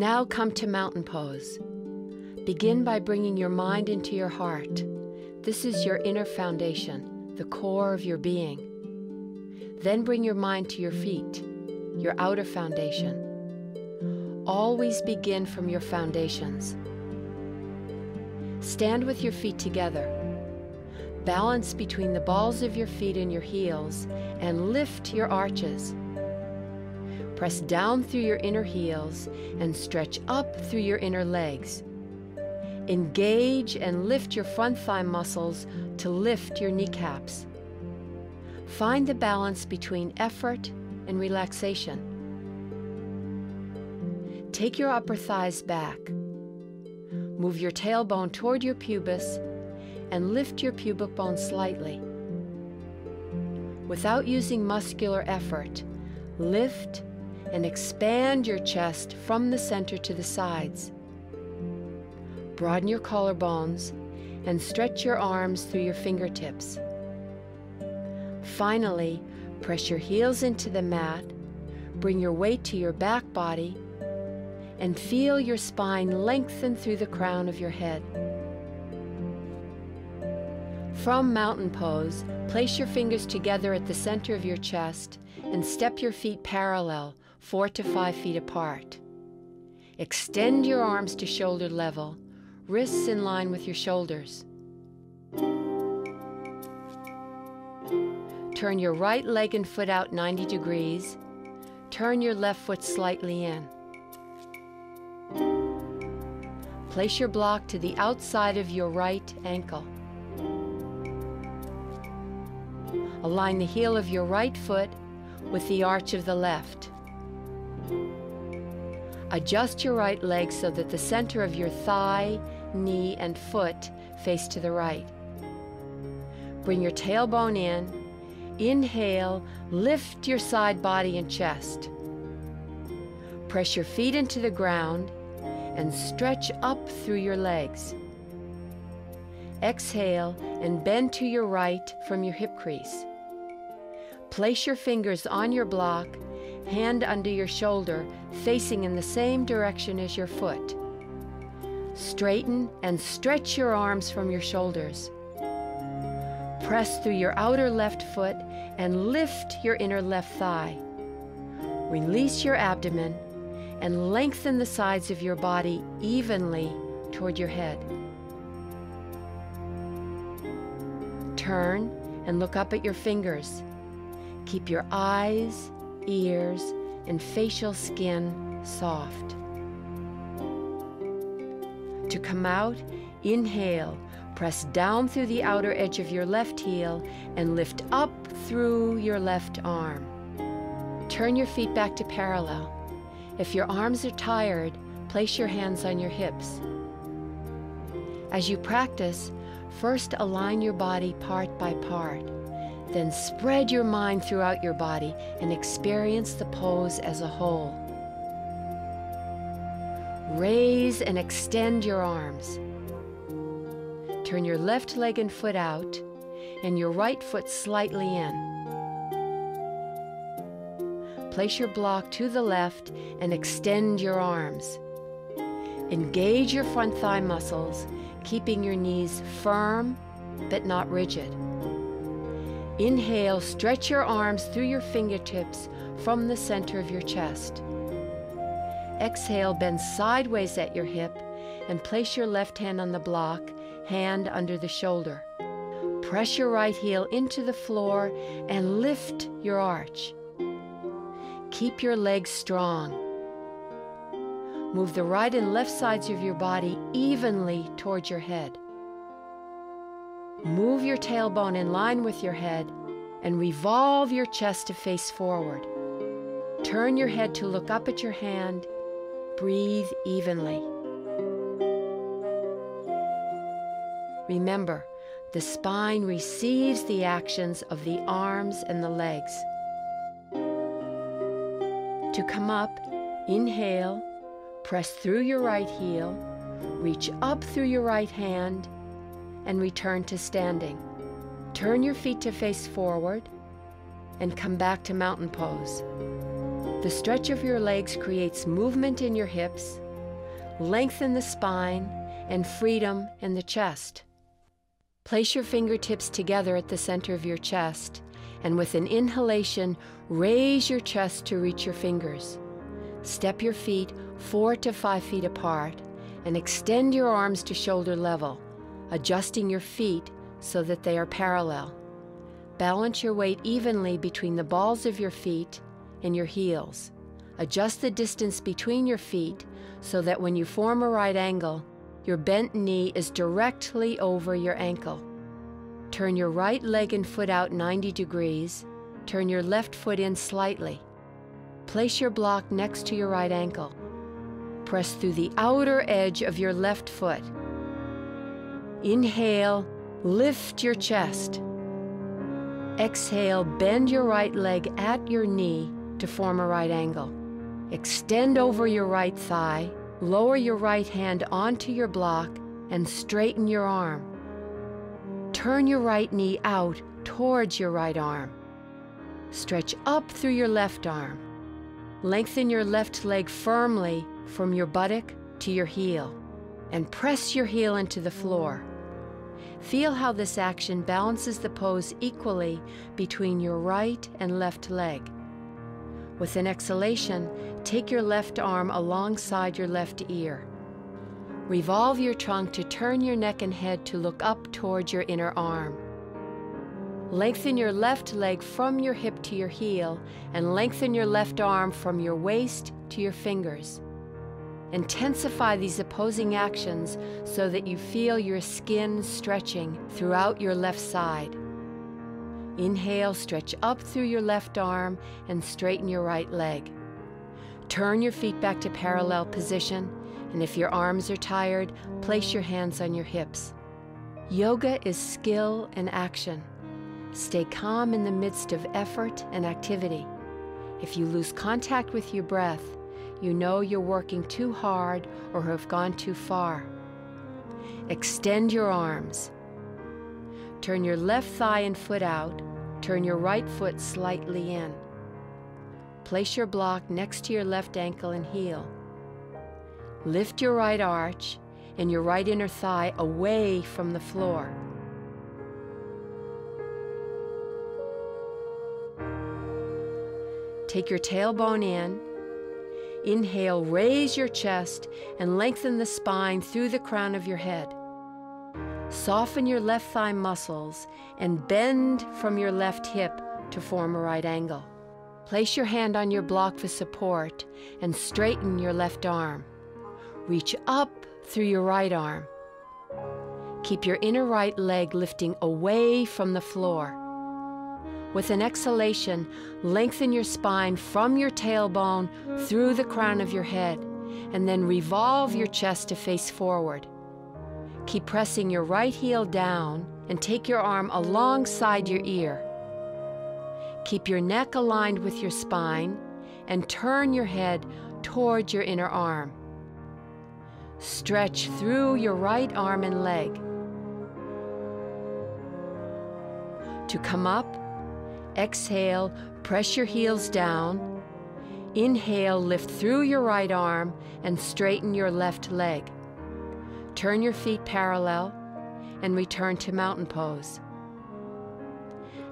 Now come to mountain pose. Begin by bringing your mind into your heart. This is your inner foundation, the core of your being. Then bring your mind to your feet, your outer foundation. Always begin from your foundations. Stand with your feet together. Balance between the balls of your feet and your heels and lift your arches. Press down through your inner heels and stretch up through your inner legs. Engage and lift your front thigh muscles to lift your kneecaps. Find the balance between effort and relaxation. Take your upper thighs back. Move your tailbone toward your pubis and lift your pubic bone slightly. Without using muscular effort, lift and expand your chest from the center to the sides. Broaden your collarbones and stretch your arms through your fingertips. Finally, press your heels into the mat, bring your weight to your back body, and feel your spine lengthen through the crown of your head. From mountain pose, place your fingers together at the center of your chest and step your feet parallel, 4 to 5 feet apart. Extend your arms to shoulder level, wrists in line with your shoulders. Turn your right leg and foot out 90 degrees. Turn your left foot slightly in. Place your block to the outside of your right ankle. Align the heel of your right foot with the arch of the left. Adjust your right leg so that the center of your thigh, knee, and foot face to the right. Bring your tailbone in. Inhale, lift your side body and chest. Press your feet into the ground and stretch up through your legs. Exhale and bend to your right from your hip crease. Place your fingers on your block, hand under your shoulder, facing in the same direction as your foot. Straighten and stretch your arms from your shoulders. Press through your outer left foot and lift your inner left thigh. Release your abdomen and lengthen the sides of your body evenly toward your head. Turn and look up at your fingers. Keep your eyes, ears, and facial skin soft. To come out, inhale, press down through the outer edge of your left heel and lift up through your left arm. Turn your feet back to parallel. If your arms are tired, place your hands on your hips. As you practice, first align your body part by part. Then spread your mind throughout your body and experience the pose as a whole. Raise and extend your arms. Turn your left leg and foot out and your right foot slightly in. Place your block to the left and extend your arms. Engage your front thigh muscles, keeping your knees firm but not rigid. Inhale, stretch your arms through your fingertips from the center of your chest. Exhale, bend sideways at your hip and place your left hand on the block, hand under the shoulder. Press your right heel into the floor and lift your arch. Keep your legs strong. Move the right and left sides of your body evenly towards your head. Move your tailbone in line with your head and revolve your chest to face forward. Turn your head to look up at your hand. Breathe evenly. Remember, the spine receives the actions of the arms and the legs. To come up, inhale, press through your right heel, reach up through your right hand, and return to standing. Turn your feet to face forward and come back to mountain pose. The stretch of your legs creates movement in your hips lengthen the spine, and freedom in the chest. Place your fingertips together at the center of your chest, and with an inhalation, raise your chest to reach your fingers. Step your feet 4 to 5 feet apart, and extend your arms to shoulder level, adjusting your feet so that they are parallel. Balance your weight evenly between the balls of your feet and your heels. Adjust the distance between your feet so that when you form a right angle, your bent knee is directly over your ankle. Turn your right leg and foot out 90 degrees. Turn your left foot in slightly. Place your block next to your right ankle. Press through the outer edge of your left foot. Inhale, lift your chest. Exhale, bend your right leg at your knee to form a right angle. Extend over your right thigh, lower your right hand onto your block, and straighten your arm. Turn your right knee out towards your right arm. Stretch up through your left arm. Lengthen your left leg firmly from your buttock to your heel, and press your heel into the floor. Feel how this action balances the pose equally between your right and left leg. With an exhalation, take your left arm alongside your left ear. Revolve your trunk to turn your neck and head to look up towards your inner arm. Lengthen your left leg from your hip to your heel, and lengthen your left arm from your waist to your fingers. Intensify these opposing actions so that you feel your skin stretching throughout your left side. Inhale, stretch up through your left arm and straighten your right leg. Turn your feet back to parallel position, and if your arms are tired, place your hands on your hips. Yoga is skill and action. Stay calm in the midst of effort and activity. If you lose contact with your breath, you know you're working too hard or have gone too far. Extend your arms. Turn your left thigh and foot out. Turn your right foot slightly in. Place your block next to your left ankle and heel. Lift your right arch and your right inner thigh away from the floor. Take your tailbone in. Inhale, raise your chest and lengthen the spine through the crown of your head. Soften your left thigh muscles and bend from your left hip to form a right angle. Place your hand on your block for support and straighten your left arm. Reach up through your right arm. Keep your inner right leg lifting away from the floor. With an exhalation, lengthen your spine from your tailbone through the crown of your head, and then revolve your chest to face forward. Keep pressing your right heel down and take your arm alongside your ear. Keep your neck aligned with your spine and turn your head towards your inner arm. Stretch through your right arm and leg. To come up, exhale, press your heels down. Inhale, lift through your right arm and straighten your left leg. Turn your feet parallel and return to mountain pose.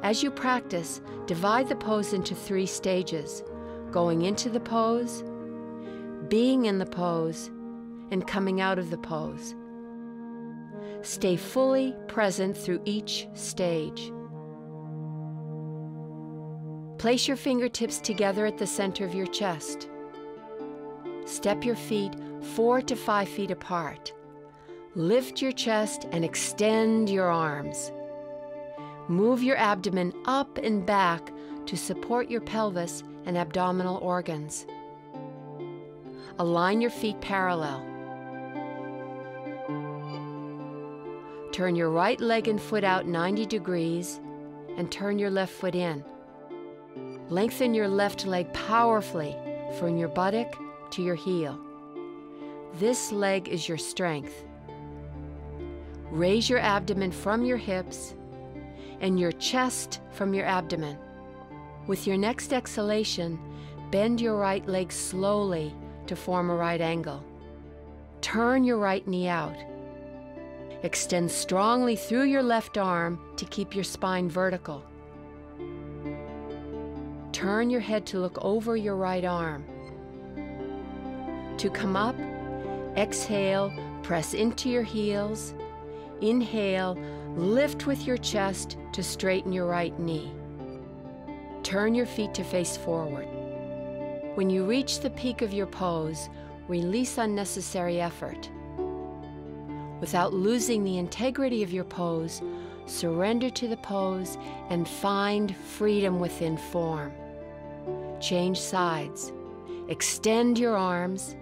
As you practice, divide the pose into 3 stages: going into the pose, being in the pose, and coming out of the pose. Stay fully present through each stage. Place your fingertips together at the center of your chest. Step your feet 4 to 5 feet apart. Lift your chest and extend your arms. Move your abdomen up and back to support your pelvis and abdominal organs. Align your feet parallel. Turn your right leg and foot out 90 degrees and turn your left foot in. Lengthen your left leg powerfully from your buttock to your heel. This leg is your strength. Raise your abdomen from your hips and your chest from your abdomen. With your next exhalation, bend your right leg slowly to form a right angle. Turn your right knee out. Extend strongly through your left arm to keep your spine vertical. Turn your head to look over your right arm. To come up, exhale, press into your heels. Inhale, lift with your chest to straighten your right knee. Turn your feet to face forward. When you reach the peak of your pose, release unnecessary effort. Without losing the integrity of your pose, surrender to the pose and find freedom within form. Change sides. Extend your arms.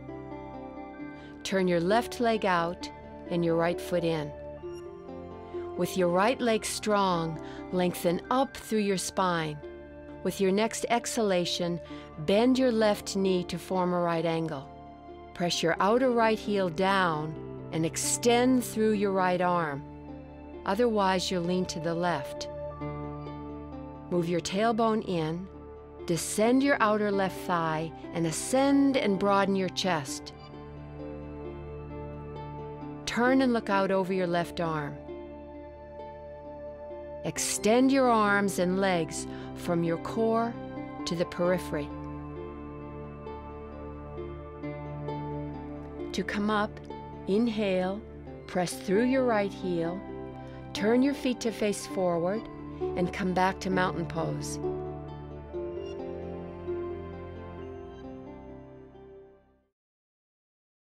Turn your left leg out and your right foot in. With your right leg strong, lengthen up through your spine. With your next exhalation, bend your left knee to form a right angle. Press your outer right heel down and extend through your right arm. Otherwise, you'll lean to the left. Move your tailbone in, descend your outer left thigh, and ascend and broaden your chest. Turn and look out over your left arm. Extend your arms and legs from your core to the periphery. To come up, inhale, press through your right heel, turn your feet to face forward, and come back to mountain pose.